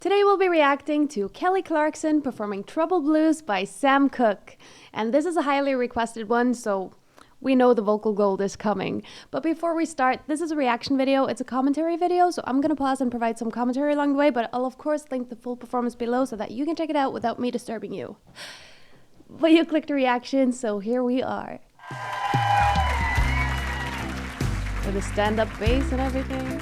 Today we'll be reacting to Kelly Clarkson performing Trouble Blues by Sam Cooke. And this is a highly requested one, so we know the vocal gold is coming. But before we start, this is a reaction video. It's a commentary video, so I'm going to pause and provide some commentary along the way, but I'll of course link the full performance below so that you can check it out without me disturbing you. But you clicked a reaction, so here we are. With the stand-up bass and everything.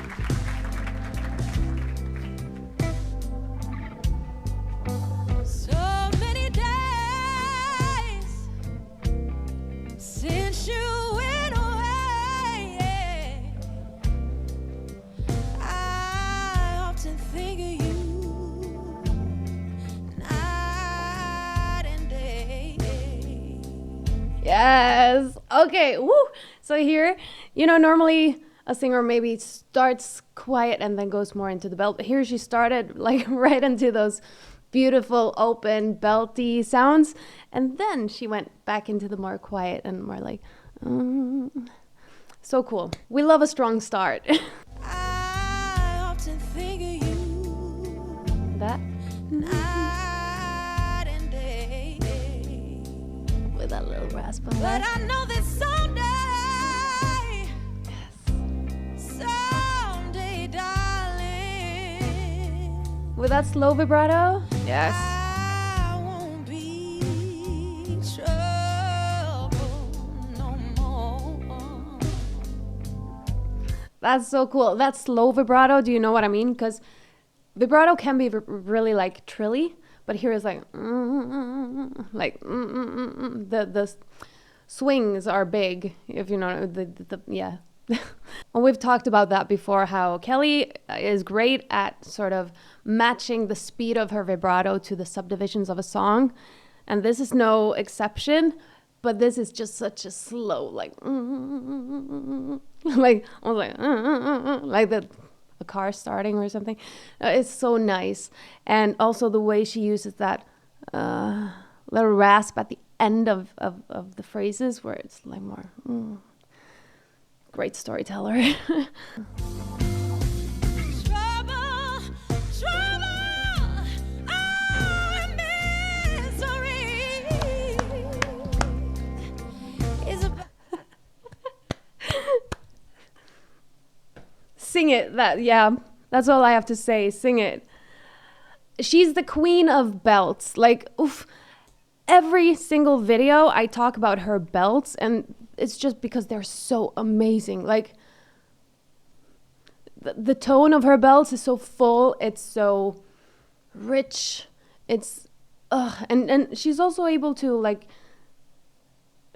Yes. Okay. Woo. So here, normally a singer maybe starts quiet and then goes more into the belt. But here she started like right into those beautiful open belty sounds, and then she went back into the more quiet and more like, so cool. We love a strong start. I often think of you. That. With that little rasp on But there. I know that someday, someday, darling, with that slow vibrato. Yes. I won't be trouble no more. That's so cool. That slow vibrato, do you know what I mean? Because vibrato can be really like trilly, but here is like, the swings are big, if you know, yeah. And we've talked about that before, how Kelly is great at sort of matching the speed of her vibrato to the subdivisions of a song. And this is no exception, but this is just such a slow, like, like, I was like a car starting or something. It's so nice. And also the way she uses that little rasp at the end of the phrases where it's like more great storyteller. Trouble, trouble, oh, misery is about. Sing it. That's all I have to say. Sing it. She's the queen of belts. Like, oof. Every single video I talk about her belts, and it's just because they're so amazing. Like, the tone of her belts is so full. It's so rich. It's, and she's also able to like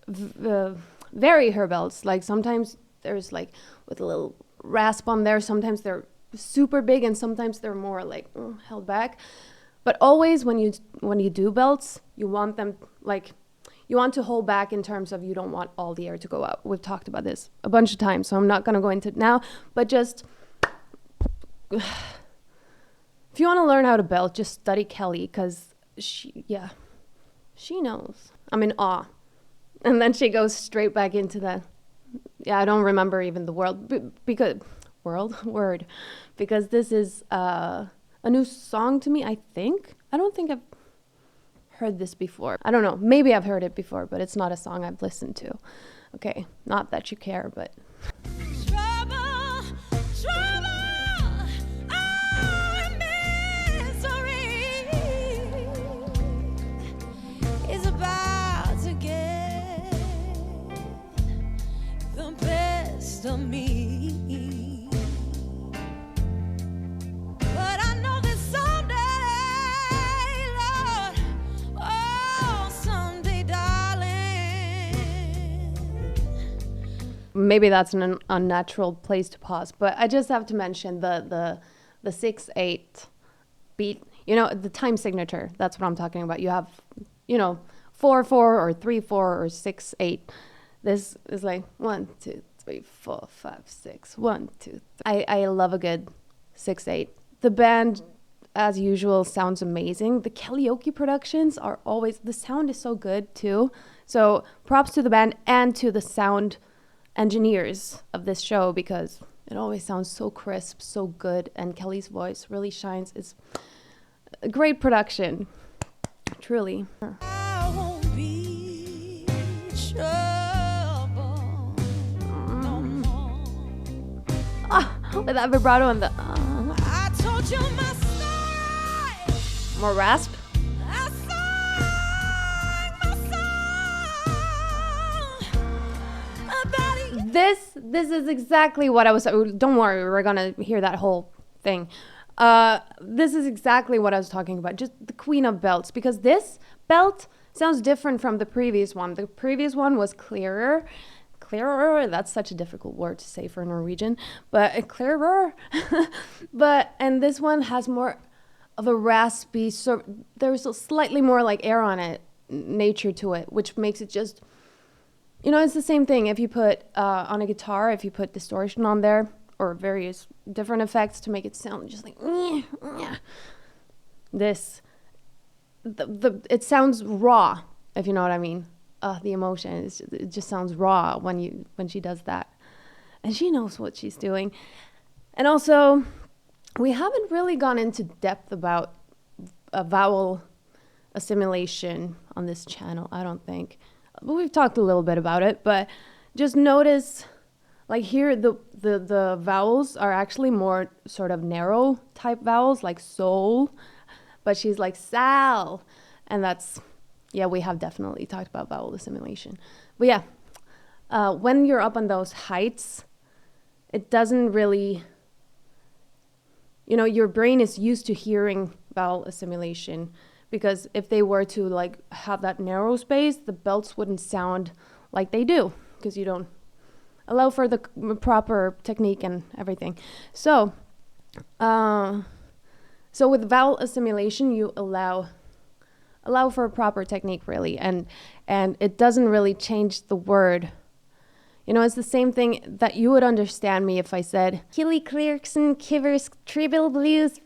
vary her belts. Like sometimes there's like with a little rasp on there. Sometimes they're super big, and sometimes they're more like held back. But always when you do belts, you want them like, you want to hold back in terms of you don't want all the air to go out. We've talked about this a bunch of times, so I'm not going to go into it now. But just, if you want to learn how to belt, just study Kelly, because she knows. I'm in awe. And then she goes straight back into the, I don't remember even the word, because this is a new song to me, I think. I don't think I've heard this before. I don't know. Maybe I've heard it before, but it's not a song I've listened to. Okay, not that you care, but... Trouble, trouble, oh, misery is about to get the best of me. But I know that someday, Lord, oh, someday, darling. Maybe that's an unnatural place to pause, but I just have to mention the 6/8 beat. You know, the time signature. That's what I'm talking about. You have, 4/4 or 3/4 or 6/8. This is like 1, 2, 3, 4, 5, 6. 1, 2, 3. I love a good 6/8. The band, as usual, sounds amazing. The Kellyoke productions are always, the sound is so good too. So props to the band and to the sound engineers of this show, because it always sounds so crisp, so good, and Kelly's voice really shines. It's great production, truly. I won't be trouble no more. With that vibrato and the I told you my story. more rasp. I sang my song about it. This is exactly what I was. Don't worry, we're gonna hear that whole thing. This is exactly what I was talking about. Just the queen of belts, because this belt sounds different from the previous one. The previous one was clearer. That's such a difficult word to say for Norwegian, but clearer. And this one has more of a raspy. So there's a slightly more like air on it, nature to it, which makes it just. It's the same thing if you put on a guitar, if you put distortion on there or various different effects to make it sound just like this. It sounds raw, if you know what I mean. The emotion, it just sounds raw when she does that. And she knows what she's doing. And also, we haven't really gone into depth about a vowel assimilation on this channel, I don't think. But we've talked a little bit about it, but just notice, like here, the vowels are actually more sort of narrow type vowels, like soul, but she's like sal, and that's, we have definitely talked about vowel assimilation. But when you're up on those heights, it doesn't really, your brain is used to hearing vowel assimilation. Because if they were to like have that narrow space, the belts wouldn't sound like they do, because you don't allow for the proper technique and everything. So with vowel assimilation, you allow for a proper technique, really, and it doesn't really change the word. It's the same thing that you would understand me if I said Clarkson kivers Friebel blues.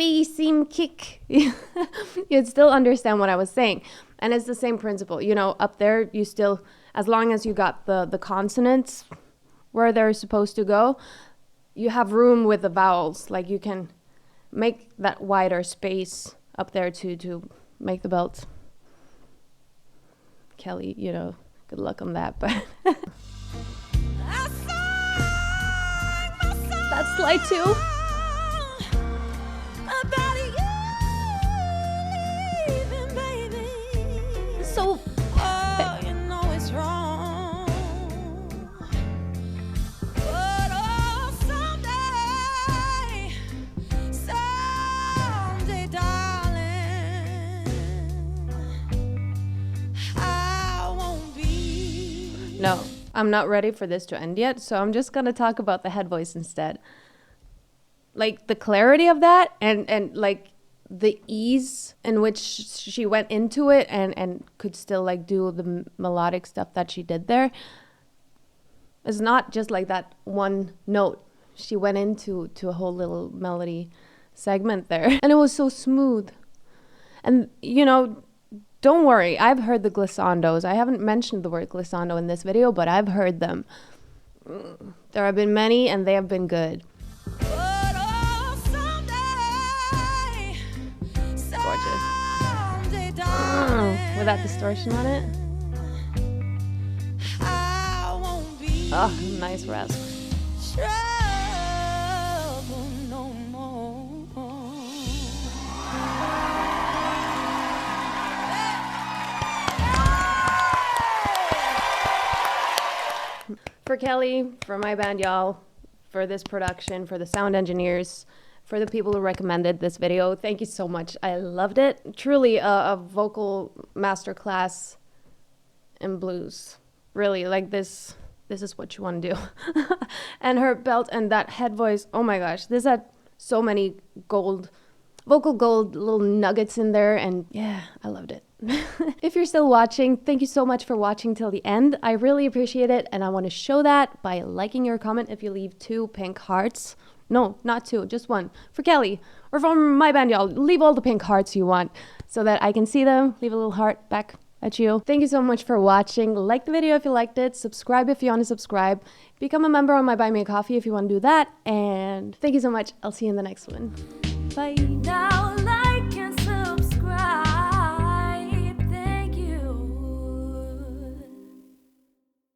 Seam kick. You'd still understand what I was saying. And it's the same principle. Up there, you still, as long as you got the consonants where they're supposed to go, you have room with the vowels. Like you can make that wider space up there to make the belt. Kelly, good luck on that. But that's slide 2. So It's wrong. But someday, darling, I won't be. No, I'm not ready for this to end yet, so I'm just gonna talk about the head voice instead. Like the clarity of that and like the ease in which she went into it and could still like do the melodic stuff that she did there. It's not just like that one note. She went into a whole little melody segment there. And it was so smooth. And don't worry, I've heard the glissandos. I haven't mentioned the word glissando in this video, but I've heard them. There have been many and they have been good. With that distortion on it. Oh, nice rasp. No more. For Kelly, for my band, y'all, for this production, for the sound engineers, for the people who recommended this video, thank you so much. I loved it. Truly a vocal masterclass in blues. Really, like this is what you want to do. And her belt and that head voice, oh my gosh, this had so many vocal gold little nuggets in there, and yeah, I loved it. If you're still watching, thank you so much for watching till the end. I really appreciate it, and I want to show that by liking your comment. If you leave 2 pink hearts, no, not 2, just 1, for Kelly, or from my band, y'all, leave all the pink hearts you want, so that I can see them. Leave a little heart back at you. Thank you so much for watching. Like the video if you liked it, subscribe if you want to subscribe, become a member on my Buy Me a Coffee if you want to do that, and thank you so much. I'll see you in the next one. Bye.